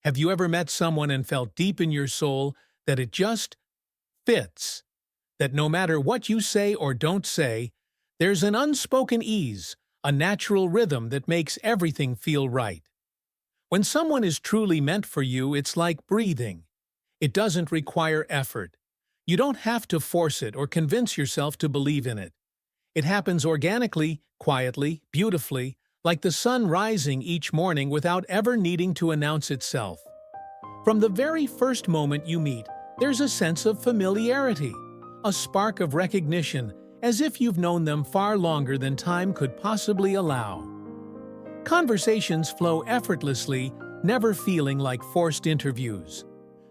Have you ever met someone and felt deep in your soul that it just fits? That no matter what you say or don't say, there's an unspoken ease, a natural rhythm that makes everything feel right. When someone is truly meant for you, it's like breathing. It doesn't require effort. You don't have to force it or convince yourself to believe in it. It happens organically, quietly, beautifully, like the sun rising each morning without ever needing to announce itself. From the very first moment you meet, there's a sense of familiarity, a spark of recognition, as if you've known them far longer than time could possibly allow. Conversations flow effortlessly, never feeling like forced interviews.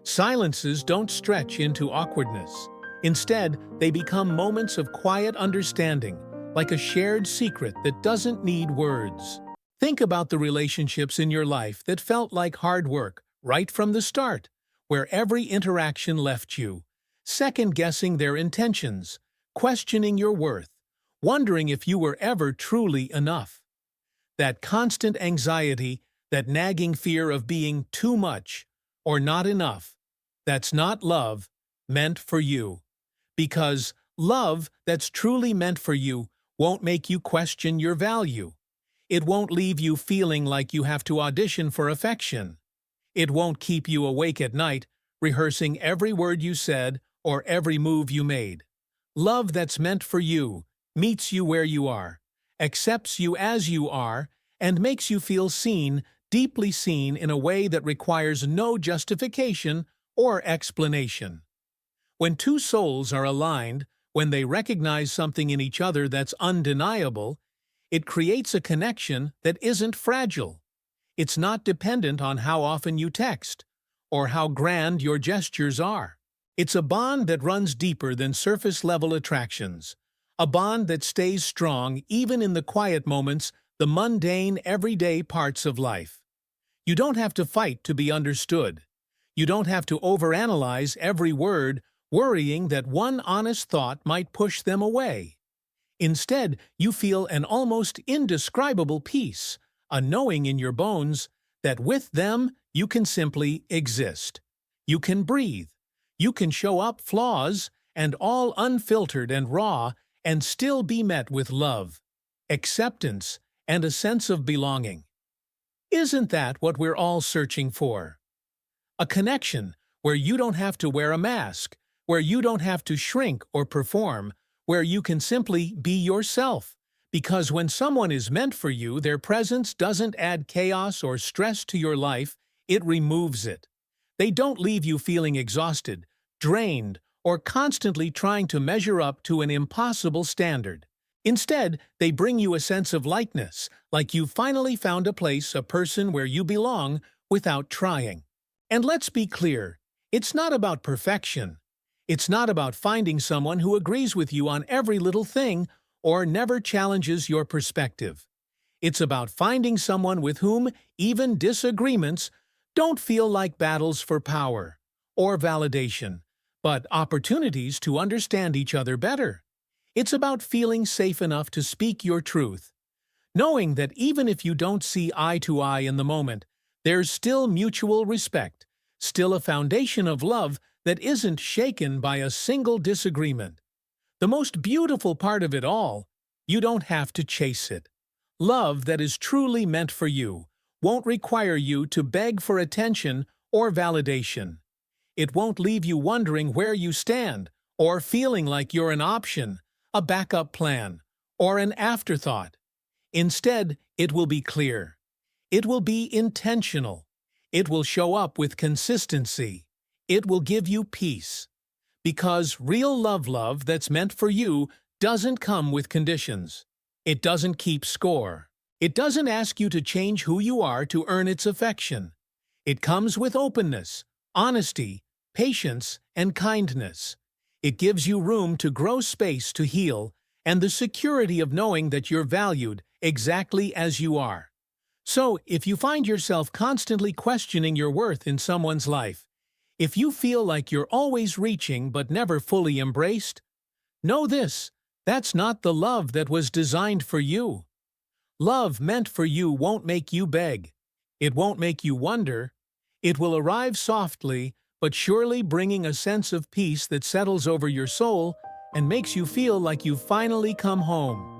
Silences don't stretch into awkwardness. Instead, they become moments of quiet understanding, like a shared secret that doesn't need words. Think about the relationships in your life that felt like hard work right from the start, where every interaction left you second-guessing their intentions, questioning your worth, wondering if you were ever truly enough. That constant anxiety, that nagging fear of being too much or not enough, that's not love meant for you. Because love that's truly meant for you won't make you question your value. It won't leave you feeling like you have to audition for affection. It won't keep you awake at night, rehearsing every word you said or every move you made. Love that's meant for you meets you where you are, accepts you as you are, and makes you feel seen, deeply seen in a way that requires no justification or explanation. When two souls are aligned, when they recognize something in each other that's undeniable, it creates a connection that isn't fragile. It's not dependent on how often you text or how grand your gestures are. It's a bond that runs deeper than surface-level attractions, a bond that stays strong even in the quiet moments, the mundane, everyday parts of life. You don't have to fight to be understood. You don't have to overanalyze every word, worrying that one honest thought might push them away. Instead, you feel an almost indescribable peace, a knowing in your bones that with them you can simply exist. You can breathe. You can show up flaws and all unfiltered and raw and still be met with love, acceptance, and a sense of belonging. Isn't that what we're all searching for? A connection where you don't have to wear a mask, where you don't have to shrink or perform, where you can simply be yourself. Because when someone is meant for you, their presence doesn't add chaos or stress to your life, it removes it. They don't leave you feeling exhausted, drained, or constantly trying to measure up to an impossible standard. Instead, they bring you a sense of lightness, like you've finally found a place, a person where you belong without trying. And let's be clear, it's not about perfection. It's not about finding someone who agrees with you on every little thing or never challenges your perspective. It's about finding someone with whom even disagreements don't feel like battles for power or validation, but opportunities to understand each other better. It's about feeling safe enough to speak your truth, knowing that even if you don't see eye to eye in the moment, there's still mutual respect, still a foundation of love that isn't shaken by a single disagreement. The most beautiful part of it all, you don't have to chase it. Love that is truly meant for you won't require you to beg for attention or validation. It won't leave you wondering where you stand or feeling like you're an option, a backup plan, or an afterthought. Instead, it will be clear. It will be intentional. It will show up with consistency. It will give you peace. Because real love that's meant for you doesn't come with conditions. It doesn't keep score. It doesn't ask you to change who you are to earn its affection. It comes with openness, honesty, patience, and kindness. It gives you room to grow, space to heal, and the security of knowing that you're valued exactly as you are. So, if you find yourself constantly questioning your worth in someone's life, if you feel like you're always reaching but never fully embraced, know this: that's not the love that was designed for you. Love meant for you won't make you beg. It won't make you wonder. It will arrive softly, but surely bringing a sense of peace that settles over your soul and makes you feel like you've finally come home.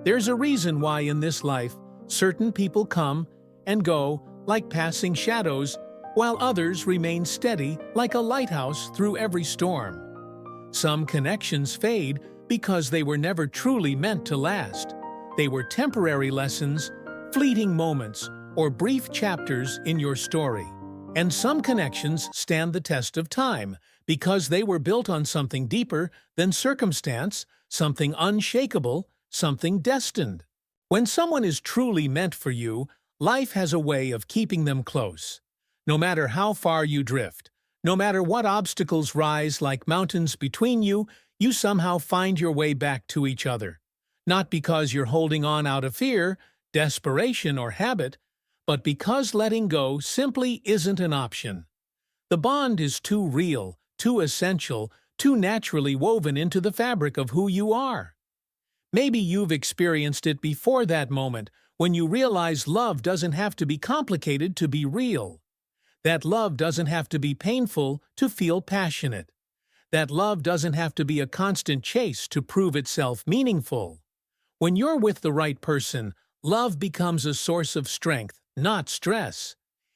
There's a reason why in this life, certain people come and go like passing shadows, while others remain steady like a lighthouse through every storm. Some connections fade because they were never truly meant to last. They were temporary lessons, fleeting moments, or brief chapters in your story. And some connections stand the test of time because they were built on something deeper than circumstance, something unshakable, something destined. When someone is truly meant for you, life has a way of keeping them close. No matter how far you drift, no matter what obstacles rise like mountains between you, you somehow find your way back to each other. Not because you're holding on out of fear, desperation, or habit, but because letting go simply isn't an option. The bond is too real, too essential, too naturally woven into the fabric of who you are. Maybe you've experienced it before that moment when you realize love doesn't have to be complicated to be real. That love doesn't have to be painful to feel passionate. That love doesn't have to be a constant chase to prove itself meaningful. When you're with the right person, love becomes a source of strength, not stress.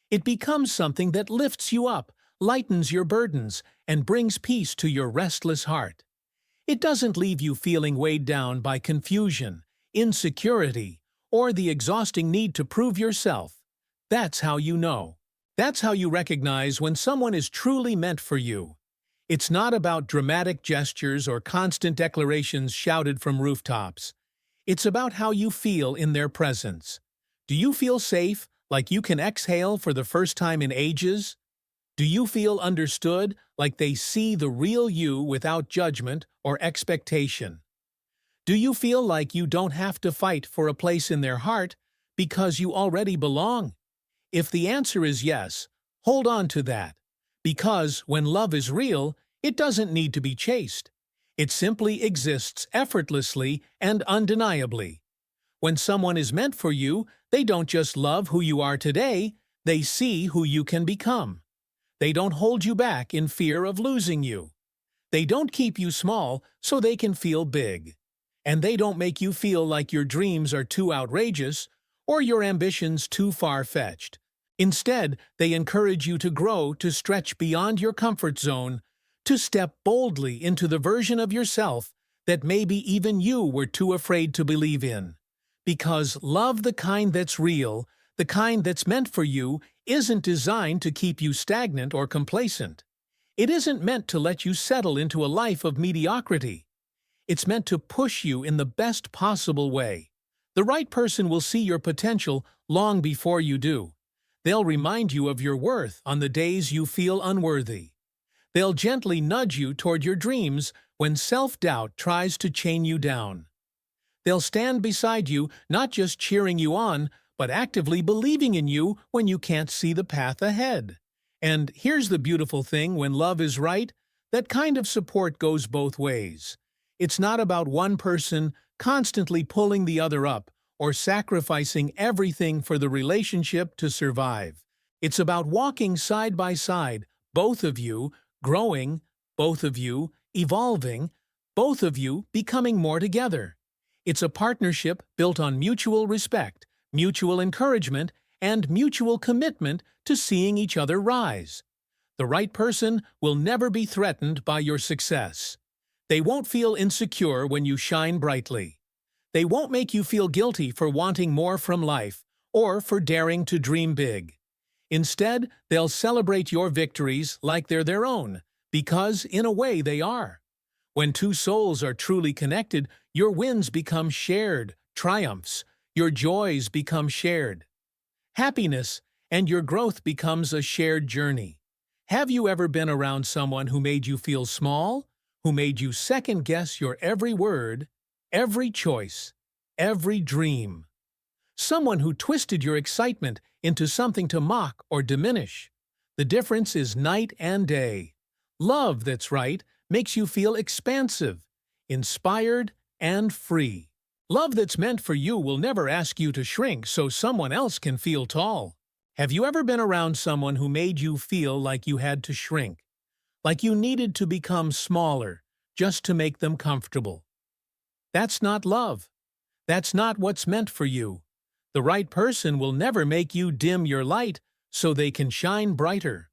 It becomes something that lifts you up, lightens your burdens, and brings peace to your restless heart. It doesn't leave you feeling weighed down by confusion, insecurity, or the exhausting need to prove yourself. That's how you know. That's how you recognize when someone is truly meant for you. It's not about dramatic gestures or constant declarations shouted from rooftops. It's about how you feel in their presence. Do you feel safe, like you can exhale for the first time in ages? Do you feel understood, like they see the real you without judgment or expectation? Do you feel like you don't have to fight for a place in their heart because you already belong? If the answer is yes, hold on to that. Because when love is real, it doesn't need to be chased. It simply exists effortlessly and undeniably. When someone is meant for you, they don't just love who you are today, they see who you can become. They don't hold you back in fear of losing you. They don't keep you small so they can feel big. And they don't make you feel like your dreams are too outrageous or your ambitions too far-fetched. Instead, they encourage you to grow, to stretch beyond your comfort zone, to step boldly into the version of yourself that maybe even you were too afraid to believe in. Because love, the kind that's real, the kind that's meant for you, isn't designed to keep you stagnant or complacent. It isn't meant to let you settle into a life of mediocrity. It's meant to push you in the best possible way. The right person will see your potential long before you do. They'll remind you of your worth on the days you feel unworthy. They'll gently nudge you toward your dreams when self-doubt tries to chain you down. They'll stand beside you, not just cheering you on, but actively believing in you when you can't see the path ahead. And here's the beautiful thing: when love is right, that kind of support goes both ways. It's not about one person constantly pulling the other up or sacrificing everything for the relationship to survive. It's about walking side by side, both of you growing, both of you evolving, both of you becoming more together. It's a partnership built on mutual respect, mutual encouragement, and mutual commitment to seeing each other rise. The right person will never be threatened by your success. They won't feel insecure when you shine brightly. They won't make you feel guilty for wanting more from life or for daring to dream big. Instead, they'll celebrate your victories like they're their own, because in a way they are. When two souls are truly connected, your wins become shared triumphs, your joys become shared happiness, and your growth becomes a shared journey. Have you ever been around someone who made you feel small? Who made you second-guess your every word, every choice, every dream? Someone who twisted your excitement into something to mock or diminish. The difference is night and day. Love that's right makes you feel expansive, inspired, and free. Love that's meant for you will never ask you to shrink so someone else can feel tall. Have you ever been around someone who made you feel like you had to shrink, like you needed to become smaller just to make them comfortable? That's not love. That's not what's meant for you. The right person will never make you dim your light so they can shine brighter.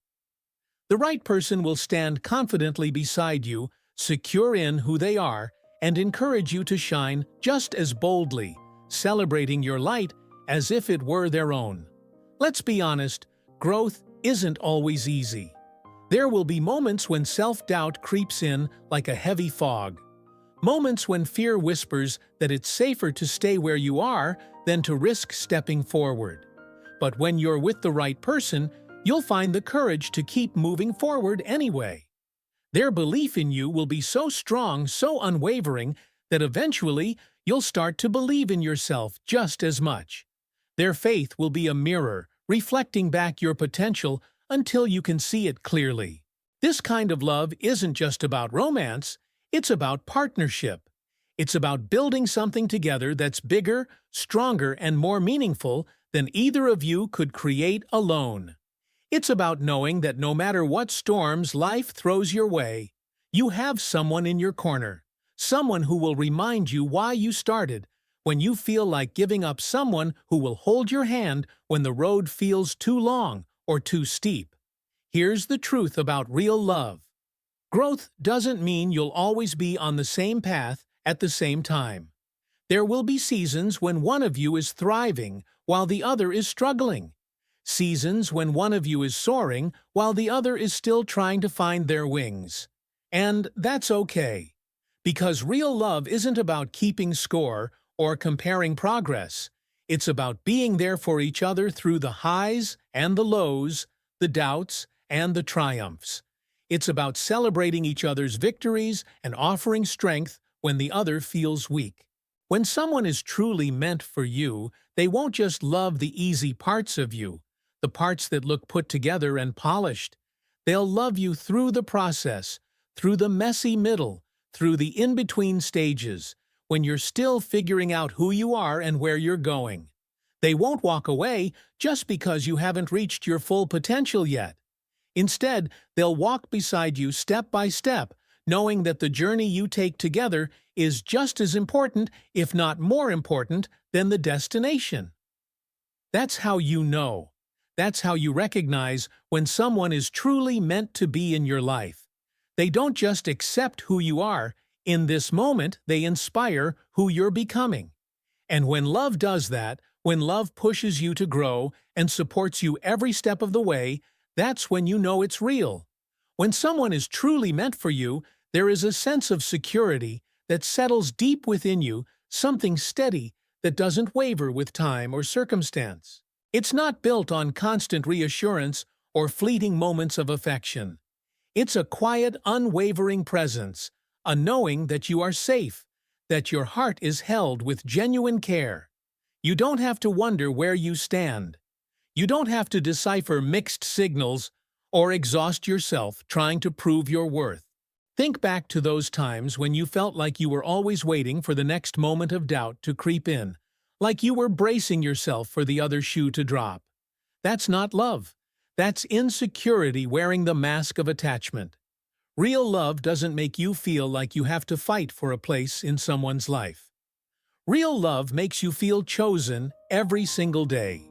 The right person will stand confidently beside you, secure in who they are, and encourage you to shine just as boldly, celebrating your light as if it were their own. Let's be honest, growth isn't always easy. There will be moments when self-doubt creeps in like a heavy fog. Moments when fear whispers that it's safer to stay where you are than to risk stepping forward. But when you're with the right person, you'll find the courage to keep moving forward anyway. Their belief in you will be so strong, so unwavering, that eventually you'll start to believe in yourself just as much. Their faith will be a mirror, reflecting back your potential until you can see it clearly. This kind of love isn't just about romance, it's about partnership. It's about building something together that's bigger, stronger, and more meaningful than either of you could create alone. It's about knowing that no matter what storms life throws your way, you have someone in your corner, someone who will remind you why you started, when you feel like giving up, someone who will hold your hand when the road feels too long or too steep. Here's the truth about real love. Growth doesn't mean you'll always be on the same path at the same time. There will be seasons when one of you is thriving while the other is struggling. Seasons when one of you is soaring while the other is still trying to find their wings. And that's okay. Because real love isn't about keeping score or comparing progress. It's about being there for each other through the highs and the lows, the doubts and the triumphs. It's about celebrating each other's victories and offering strength when the other feels weak. When someone is truly meant for you, they won't just love the easy parts of you, the parts that look put together and polished. They'll love you through the process, through the messy middle, through the in-between stages, when you're still figuring out who you are and where you're going. They won't walk away just because you haven't reached your full potential yet. Instead, they'll walk beside you step by step, knowing that the journey you take together is just as important, if not more important, than the destination. That's how you know. That's how you recognize when someone is truly meant to be in your life. They don't just accept who you are. In this moment, they inspire who you're becoming. And when love does that, when love pushes you to grow and supports you every step of the way, that's when you know it's real. When someone is truly meant for you, there is a sense of security that settles deep within you, something steady that doesn't waver with time or circumstance. It's not built on constant reassurance or fleeting moments of affection. It's a quiet, unwavering presence, a knowing that you are safe, that your heart is held with genuine care. You don't have to wonder where you stand. You don't have to decipher mixed signals or exhaust yourself trying to prove your worth. Think back to those times when you felt like you were always waiting for the next moment of doubt to creep in, like you were bracing yourself for the other shoe to drop. That's not love. That's insecurity wearing the mask of attachment. Real love doesn't make you feel like you have to fight for a place in someone's life. Real love makes you feel chosen every single day.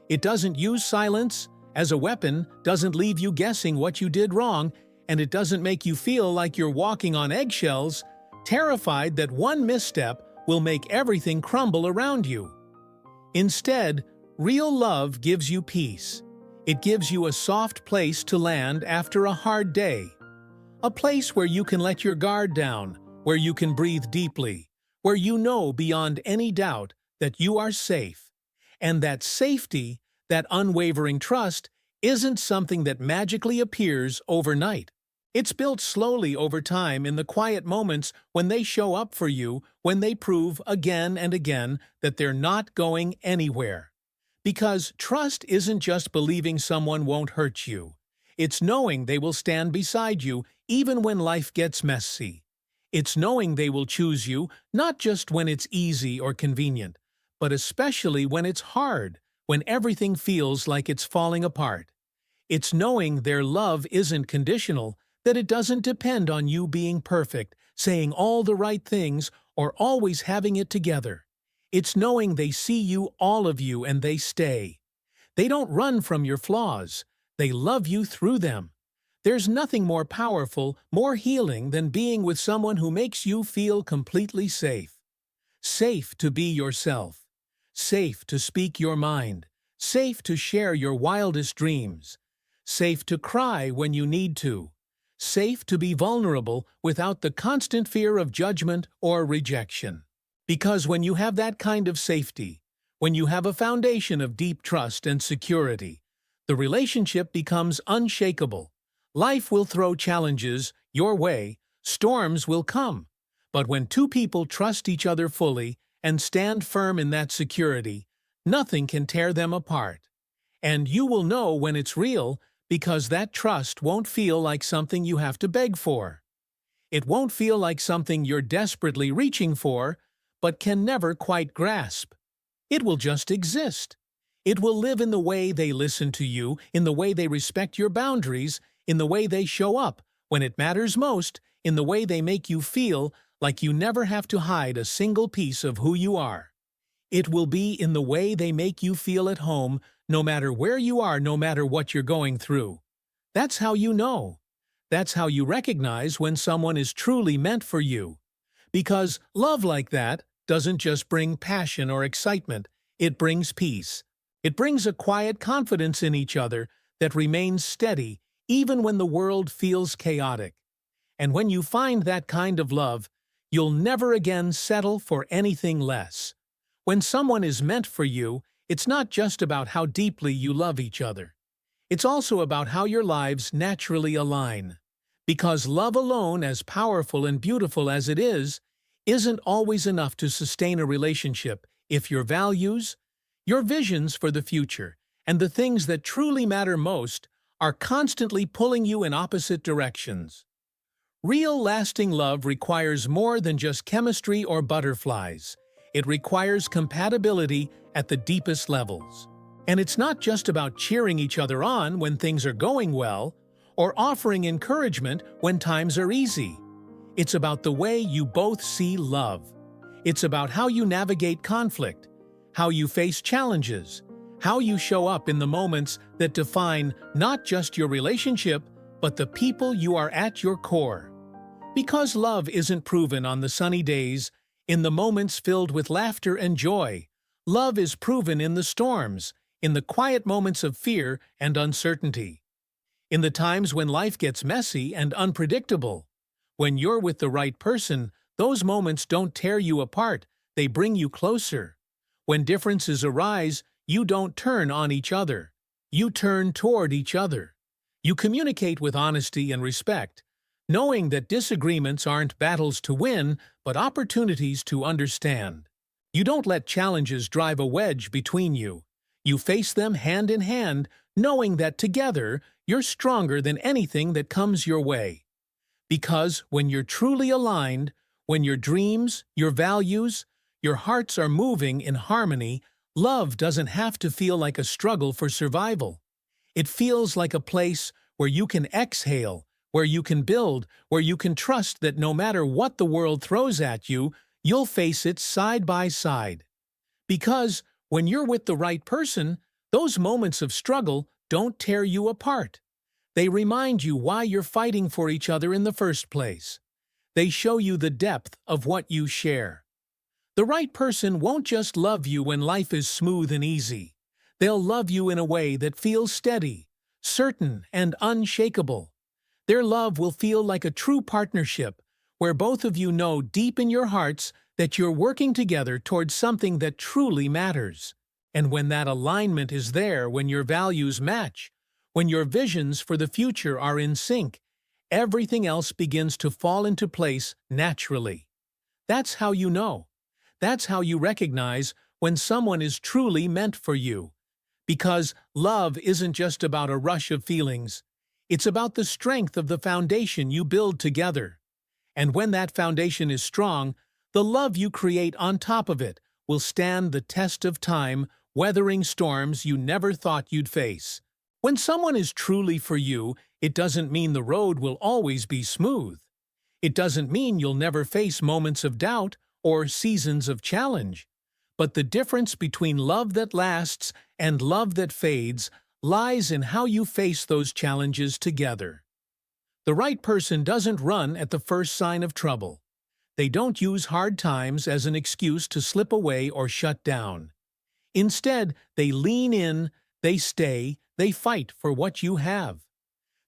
It doesn't use silence as a weapon, doesn't leave you guessing what you did wrong, and it doesn't make you feel like you're walking on eggshells, terrified that one misstep will make everything crumble around you. Instead, real love gives you peace. It gives you a soft place to land after a hard day. A place where you can let your guard down, where you can breathe deeply, where you know beyond any doubt that you are safe. And that safety, that unwavering trust, isn't something that magically appears overnight. It's built slowly over time in the quiet moments when they show up for you, when they prove again and again that they're not going anywhere. Because trust isn't just believing someone won't hurt you. It's knowing they will stand beside you even when life gets messy. It's knowing they will choose you not just when it's easy or convenient, but especially when it's hard, when everything feels like it's falling apart. It's knowing their love isn't conditional, that it doesn't depend on you being perfect, saying all the right things, or always having it together. It's knowing they see you, all of you, and they stay. They don't run from your flaws. They love you through them. There's nothing more powerful, more healing than being with someone who makes you feel completely safe. Safe to be yourself. Safe to speak your mind. Safe to share your wildest dreams. Safe to cry when you need to. Safe to be vulnerable without the constant fear of judgment or rejection. Because when you have that kind of safety, when you have a foundation of deep trust and security, the relationship becomes unshakable. Life will throw challenges your way, storms will come. But when two people trust each other fully and stand firm in that security, nothing can tear them apart. And you will know when it's real, because that trust won't feel like something you have to beg for. It won't feel like something you're desperately reaching for, but can never quite grasp. It will just exist. It will live in the way they listen to you, in the way they respect your boundaries, in the way they show up when it matters most, in the way they make you feel like you never have to hide a single piece of who you are. It will be in the way they make you feel at home, no matter where you are, no matter what you're going through. That's how you know. That's how you recognize when someone is truly meant for you. Because love like that doesn't just bring passion or excitement, it brings peace. It brings a quiet confidence in each other that remains steady even when the world feels chaotic. And when you find that kind of love, you'll never again settle for anything less. When someone is meant for you, it's not just about how deeply you love each other. It's also about how your lives naturally align. Because love alone, as powerful and beautiful as it is, isn't always enough to sustain a relationship if your values, your visions for the future, and the things that truly matter most are constantly pulling you in opposite directions. Real lasting love requires more than just chemistry or butterflies. It requires compatibility at the deepest levels. And it's not just about cheering each other on when things are going well, or offering encouragement when times are easy. It's about the way you both see love. It's about how you navigate conflict, how you face challenges, how you show up in the moments that define not just your relationship, but the people you are at your core. Because love isn't proven on the sunny days, in the moments filled with laughter and joy. Love is proven in the storms, in the quiet moments of fear and uncertainty. In the times when life gets messy and unpredictable. When you're with the right person, those moments don't tear you apart, they bring you closer. When differences arise, you don't turn on each other. You turn toward each other. You communicate with honesty and respect, knowing that disagreements aren't battles to win, but opportunities to understand. You don't let challenges drive a wedge between you. You face them hand in hand, knowing that together you're stronger than anything that comes your way. Because when you're truly aligned, when your dreams, your values, your hearts are moving in harmony, love doesn't have to feel like a struggle for survival. It feels like a place where you can exhale, where you can build, where you can trust that no matter what the world throws at you, you'll face it side by side. Because when you're with the right person, those moments of struggle don't tear you apart. They remind you why you're fighting for each other in the first place. They show you the depth of what you share. The right person won't just love you when life is smooth and easy. They'll love you in a way that feels steady, certain, and unshakable. Their love will feel like a true partnership, where both of you know deep in your hearts that you're working together towards something that truly matters. And when that alignment is there, when your values match, when your visions for the future are in sync, everything else begins to fall into place naturally. That's how you know. That's how you recognize when someone is truly meant for you. Because love isn't just about a rush of feelings. It's about the strength of the foundation you build together. And when that foundation is strong, the love you create on top of it will stand the test of time, weathering storms you never thought you'd face. When someone is truly for you, it doesn't mean the road will always be smooth. It doesn't mean you'll never face moments of doubt or seasons of challenge. But the difference between love that lasts and love that fades lies in how you face those challenges together. The right person doesn't run at the first sign of trouble. They don't use hard times as an excuse to slip away or shut down. Instead, they lean in, they stay, they fight for what you have.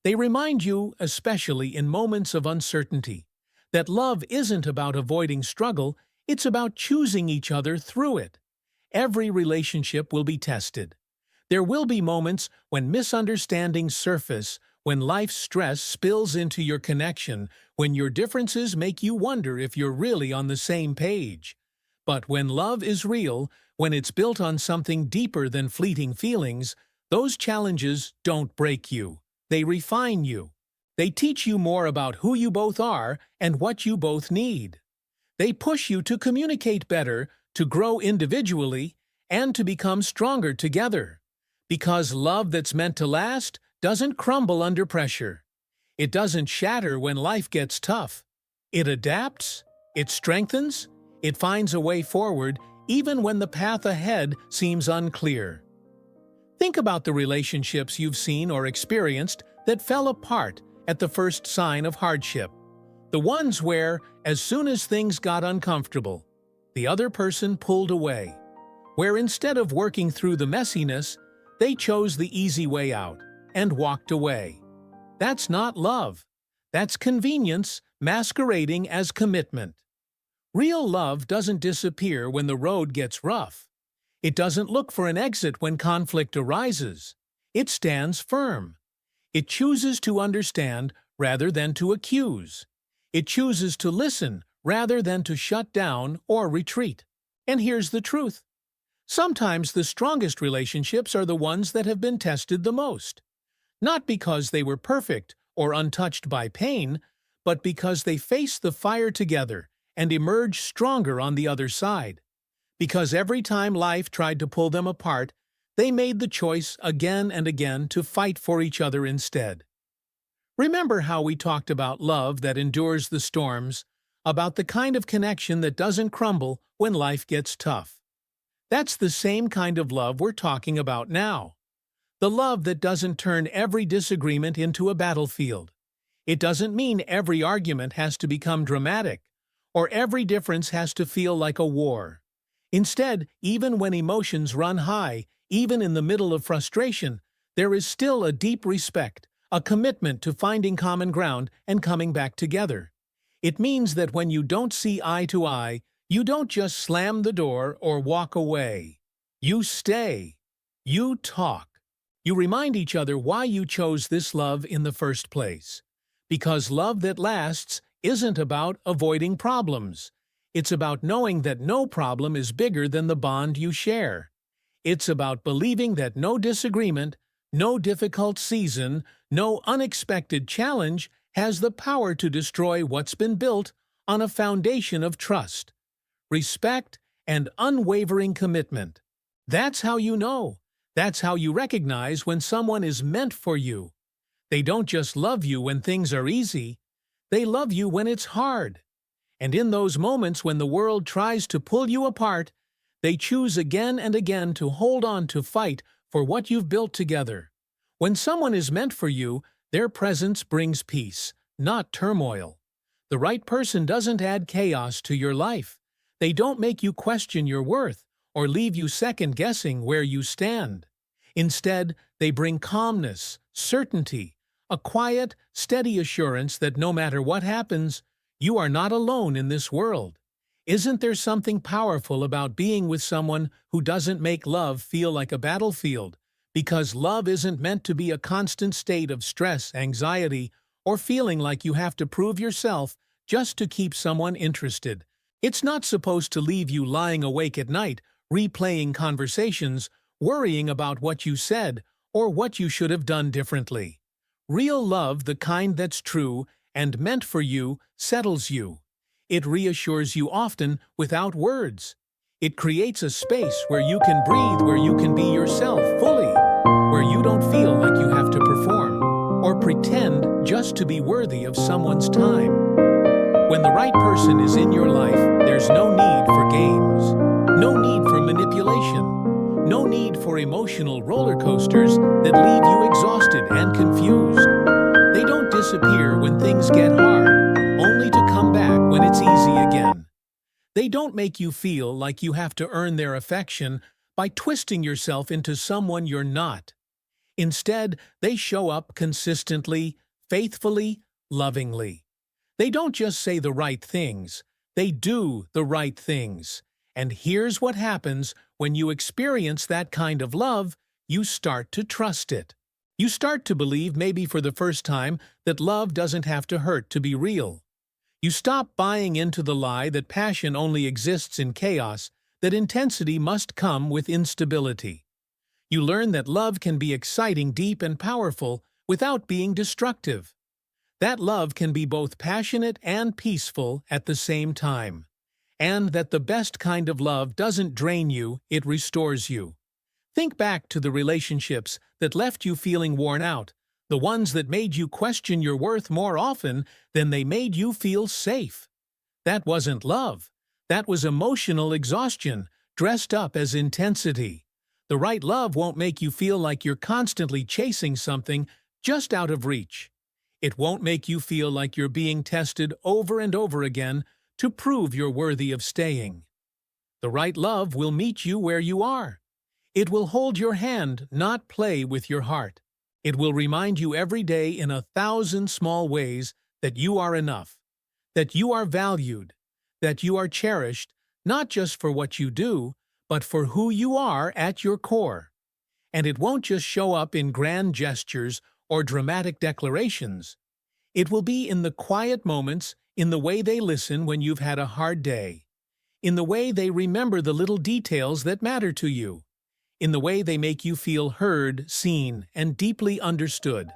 They remind you, especially in moments of uncertainty, that love isn't about avoiding struggle, it's about choosing each other through it. Every relationship will be tested. There will be moments when misunderstandings surface, when life's stress spills into your connection, when your differences make you wonder if you're really on the same page. But when love is real, when it's built on something deeper than fleeting feelings, those challenges don't break you. They refine you. They teach you more about who you both are and what you both need. They push you to communicate better, to grow individually, and to become stronger together. Because love that's meant to last doesn't crumble under pressure. It doesn't shatter when life gets tough. It adapts, it strengthens, it finds a way forward even when the path ahead seems unclear. Think about the relationships you've seen or experienced that fell apart at the first sign of hardship. The ones where, as soon as things got uncomfortable, the other person pulled away. Where instead of working through the messiness, they chose the easy way out and walked away. That's not love. That's convenience masquerading as commitment. Real love doesn't disappear when the road gets rough. It doesn't look for an exit when conflict arises. It stands firm. It chooses to understand rather than to accuse. It chooses to listen rather than to shut down or retreat. And here's the truth. Sometimes the strongest relationships are the ones that have been tested the most. Not because they were perfect or untouched by pain, but because they faced the fire together and emerged stronger on the other side. Because every time life tried to pull them apart, they made the choice again and again to fight for each other instead. Remember how we talked about love that endures the storms, about the kind of connection that doesn't crumble when life gets tough. That's the same kind of love we're talking about now. The love that doesn't turn every disagreement into a battlefield. It doesn't mean every argument has to become dramatic, or every difference has to feel like a war. Instead, even when emotions run high, even in the middle of frustration, there is still a deep respect, a commitment to finding common ground and coming back together. It means that when you don't see eye to eye, you don't just slam the door or walk away. You stay. You talk. You remind each other why you chose this love in the first place. Because love that lasts isn't about avoiding problems. It's about knowing that no problem is bigger than the bond you share. It's about believing that no disagreement, no difficult season, no unexpected challenge has the power to destroy what's been built on a foundation of trust, respect, and unwavering commitment. That's how you know. That's how you recognize when someone is meant for you. They don't just love you when things are easy. They love you when it's hard. And in those moments when the world tries to pull you apart, they choose again and again to hold on to fight for what you've built together. When someone is meant for you, their presence brings peace, not turmoil. The right person doesn't add chaos to your life. They don't make you question your worth or leave you second-guessing where you stand. Instead, they bring calmness, certainty, a quiet, steady assurance that no matter what happens, you are not alone in this world. Isn't there something powerful about being with someone who doesn't make love feel like a battlefield? Because love isn't meant to be a constant state of stress, anxiety, or feeling like you have to prove yourself just to keep someone interested. It's not supposed to leave you lying awake at night, replaying conversations, worrying about what you said or what you should have done differently. Real love, the kind that's true and meant for you, settles you. It reassures you often without words. It creates a space where you can breathe, where you can be yourself fully, where you don't feel like you have to perform or pretend just to be worthy of someone's time. When the right person is in your life, there's no need for games, no need for manipulation, no need for emotional roller coasters that leave you exhausted and confused. They don't disappear when things get hard, only to come back when it's easy again. They don't make you feel like you have to earn their affection by twisting yourself into someone you're not. Instead, they show up consistently, faithfully, lovingly. They don't just say the right things, they do the right things. And here's what happens when you experience that kind of love: you start to trust it. You start to believe, maybe for the first time, that love doesn't have to hurt to be real. You stop buying into the lie that passion only exists in chaos, that intensity must come with instability. You learn that love can be exciting, deep, and powerful without being destructive. That love can be both passionate and peaceful at the same time. And that the best kind of love doesn't drain you, it restores you. Think back to the relationships that left you feeling worn out, the ones that made you question your worth more often than they made you feel safe. That wasn't love. That was emotional exhaustion, dressed up as intensity. The right love won't make you feel like you're constantly chasing something just out of reach. It won't make you feel like you're being tested over and over again to prove you're worthy of staying. The right love will meet you where you are. It will hold your hand, not play with your heart. It will remind you every day in 1,000 small ways that you are enough, that you are valued, that you are cherished, not just for what you do, but for who you are at your core. And it won't just show up in grand gestures or dramatic declarations. It will be in the quiet moments, in the way they listen when you've had a hard day, in the way they remember the little details that matter to you, in the way they make you feel heard, seen, and deeply understood.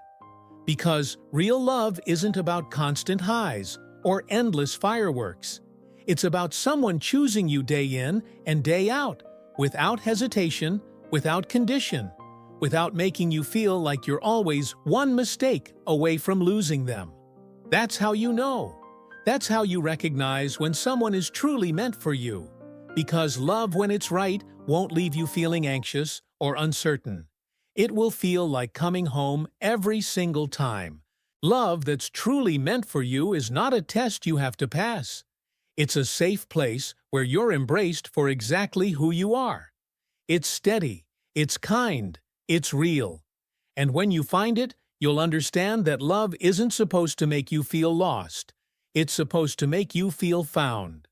Because real love isn't about constant highs or endless fireworks. It's about someone choosing you day in and day out, without hesitation, without condition, without making you feel like you're always one mistake away from losing them. That's how you know. That's how you recognize when someone is truly meant for you. Because love, when it's right, won't leave you feeling anxious or uncertain. It will feel like coming home every single time. Love that's truly meant for you is not a test you have to pass. It's a safe place where you're embraced for exactly who you are. It's steady, it's kind, it's real. And when you find it, you'll understand that love isn't supposed to make you feel lost. It's supposed to make you feel found.